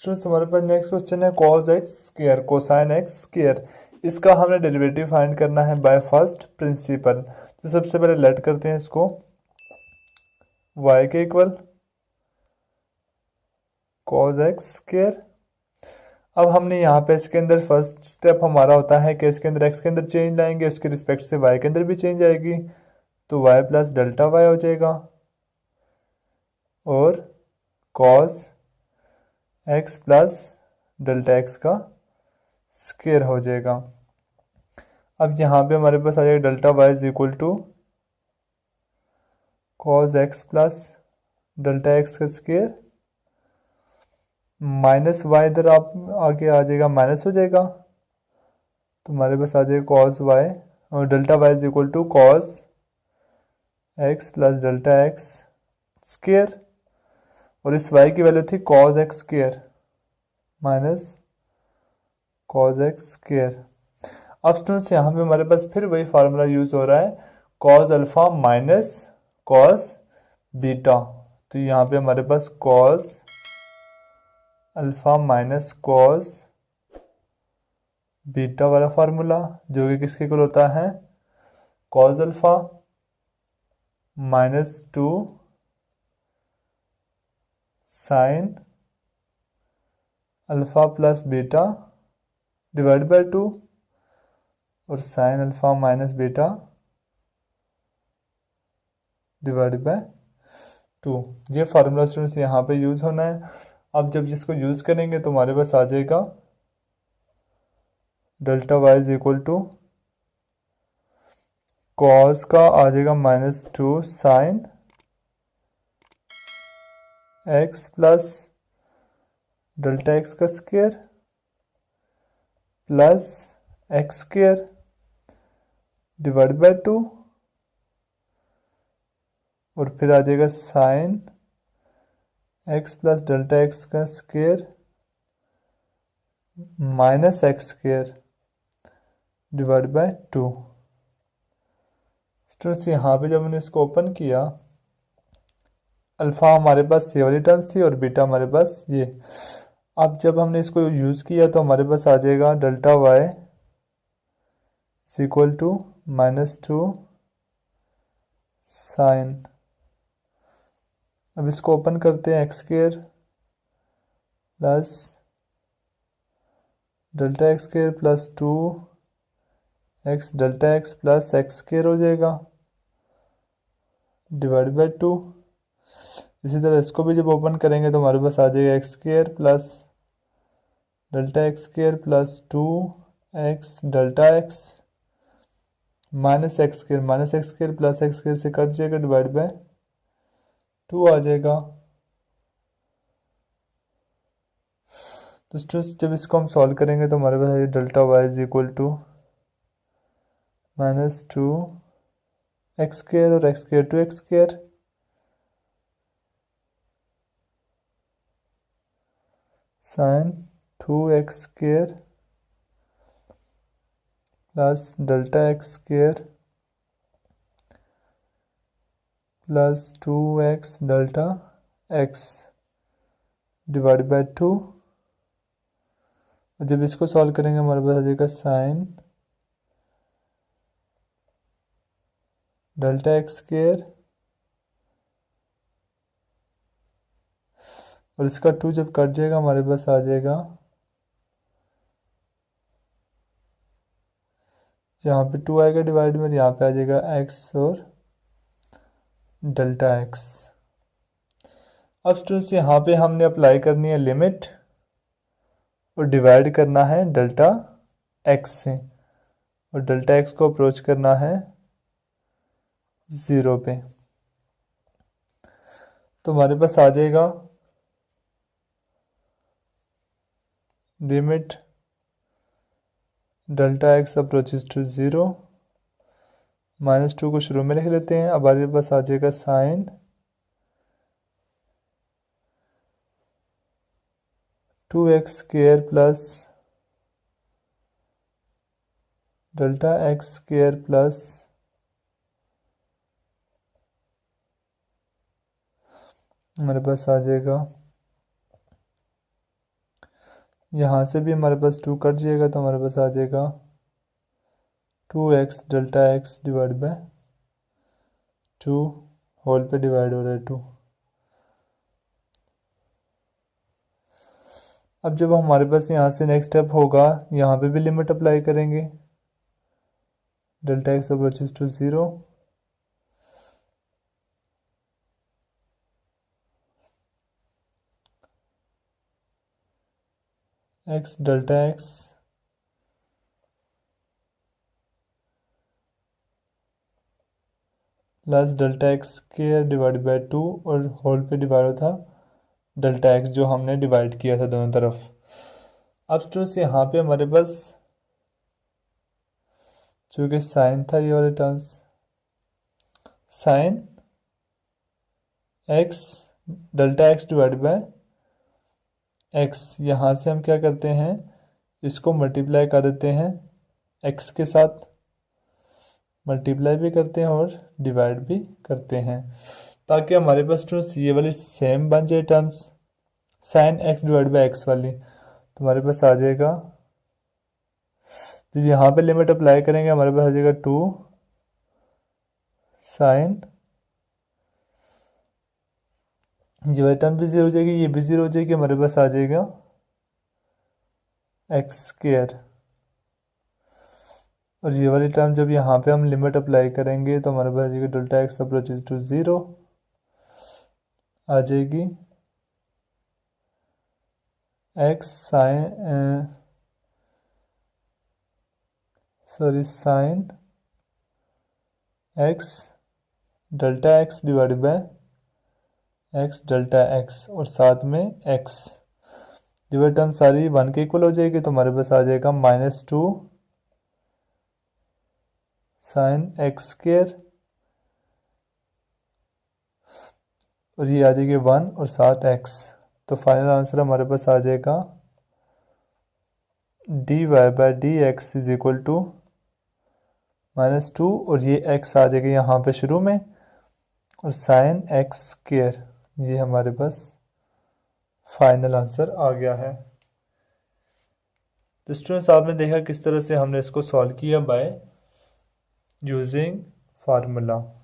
Students हमारे पास next question है cos X square cosine x square. इसका हमें डेरिवेटिव फाइंड करना है बाय फर्स्ट प्रिंसिपल। तो सबसे पहले लेट करते हैं इसको y के इक्वल कॉस एक्स स्क्वायर। अब हमने यहाँ पे इसके अंदर फर्स्ट स्टेप हमारा होता है कि इसके अंदर x के अंदर चेंज लाएंगे, उसके रिस्पेक्ट से y के अंदर भी चेंज आएगी, तो y प्लस डेल्टा y हो जाएगा और cos X plus delta X का स्क्वायर हो जाएगा। अब यहाँ पे हमारे पास आ जाएगा delta Y is equal to cos X plus delta X का स्क्वायर माइनस वाई इधर आप आगे आ जाएगा, माइनस हो जाएगा, तो हमारे पास आ जाएगा कॉस वाई और delta Y is equal to cos X plus delta X square और इस y की वैल्यू थी cos X square minus cos X square. अब स्टूडेंट्स यहाँ पे हमारे पास फिर वही फार्मूला यूज हो रहा है cos alpha minus cos beta. तो यहाँ पे हमारे पास cos alpha minus cos beta वाला फार्मूला जो कि किसके इक्वल होता है cos alpha minus 2 sine alpha plus beta divide by 2 और sine alpha minus beta divide by 2। ये फार्मूला स्टूडेंट्स यहाँ पे यूज़ होना है। अब जब जिसको यूज़ करेंगे तो हमारे पास आ जाएगा delta Y is equal to cos का आ जाएगा minus 2 sine X plus delta X का square plus X square divide by 2 और फिर आ जाएगा sine X plus delta X का square minus X square divide by 2। Students यहाँ पे जब हमने इसको ओपन किया अल्फ़ा हमारे पास ये वाली टर्म्स थी और बीटा हमारे पास ये। अब जब हमने इसको यूज़ किया तो हमारे पास आ जाएगा delta Y is equal to minus 2 sine. अब इसको ओपन करते हैं X square plus delta X square plus 2 X delta X plus X square हो जाएगा डिवाइड बाय 2। इसी तरह इसको भी जब ओपन करेंगे तो हमारे पास आ जाएगा x square plus delta X square plus 2 X delta x minus X square plus X square से कट जाएगा डिवाइड बाय 2 आ जाएगा। तो स्टूडेंट्स जब इसको हम सॉल्व करेंगे तो हमारे पास delta Y is equal to minus 2 X square और X square 2 X square sine 2 X square plus delta X square plus 2 X delta X divide by 2। जब इसको सॉल्व करेंगे हमारे पास आ जाएगा साइन डेल्टा एक्स स्क्वायर और इसका 2 जब कट जाएगा हमारे पास आ जाएगा यहाँ पे 2 आएगा डिवाइड में, यहाँ पे आ जाएगा एक्स और डेल्टा एक्स। अब स्टूडेंट्स यहाँ पे हमने अप्लाई करनी है लिमिट और डिवाइड करना है डेल्टा एक्स से और डेल्टा एक्स को अप्रोच करना है 0 पे। तो हमारे पास आ जाएगा limit delta X approaches to 0 minus 2 को शुरू में लिख लेते हैं। अब हमारे पास आ जाएगा sine 2 X square plus delta X square plus हमारे पास आ जाएगा यहाँ से भी हमारे पास 2 कट जाएगा तो हमारे पास आ जाएगा 2x delta x divide by 2 whole पे डिवाइड हो रहा है 2। अब जब हमारे पास यहाँ से नेक्स्ट स्टेप होगा, यहाँ पे भी लिमिट अप्लाई करेंगे, delta x approaches to 0, x delta x plus delta X square divide by 2 और होल पे डिवाइड होता डेल्टा एक्स जो हमने डिवाइड किया था दोनों तरफ। अब स्टूडेंट्स यहाँ पे हमारे पास चूँकि साइन था ये वाले terms, sine x delta X divide bye x, यहाँ से हम क्या करते हैं, इसको मल्टीप्लाई कर देते हैं एक्स के साथ, मल्टीप्लाई भी करते हैं और डिवाइड भी करते हैं, ताकि हमारे पास स्टूडेंट्स ये वाली सेम बन जाए terms, sine x divide by x वाली। तो हमारे पास आ जाएगा, तो यहाँ पे लिमिट अप्लाई करेंगे, हमारे पास आ जाएगा 2 साइन, ये वाली टर्म भी 0 हो जाएगी, ये भी 0 हो जाएगी, हमारे पास आ जाएगा एक्स स्क्वायर। और ये वाली टर्म जब यहाँ पे हम लिमिट अप्लाई करेंगे तो हमारे पास ये डेल्टा एक्स अप्रोचेस टू 0 आ जाएगी, x sine x delta X divide bye x delta x और साथ में एक्स, ये टर्म सारी 1 के इक्वल हो जाएगी, तो हमारे पास आ जाएगा -2 साइन एक्स स्क्वायर और ये आ जाएगी 1 और साथ एक्स। तो फाइनल आंसर हमारे पास आ जाएगा dy by D X is equal to -2 और ये x आ जाएगा यहाँ पे शुरू में और साइन एक्स स्क्वायर, ये हमारे पास फाइनल आंसर आ गया है। तो स्टूडेंट्स आपने देखा किस तरह से हमने इसको सॉल्व किया बाय यूजिंग फार्मूला।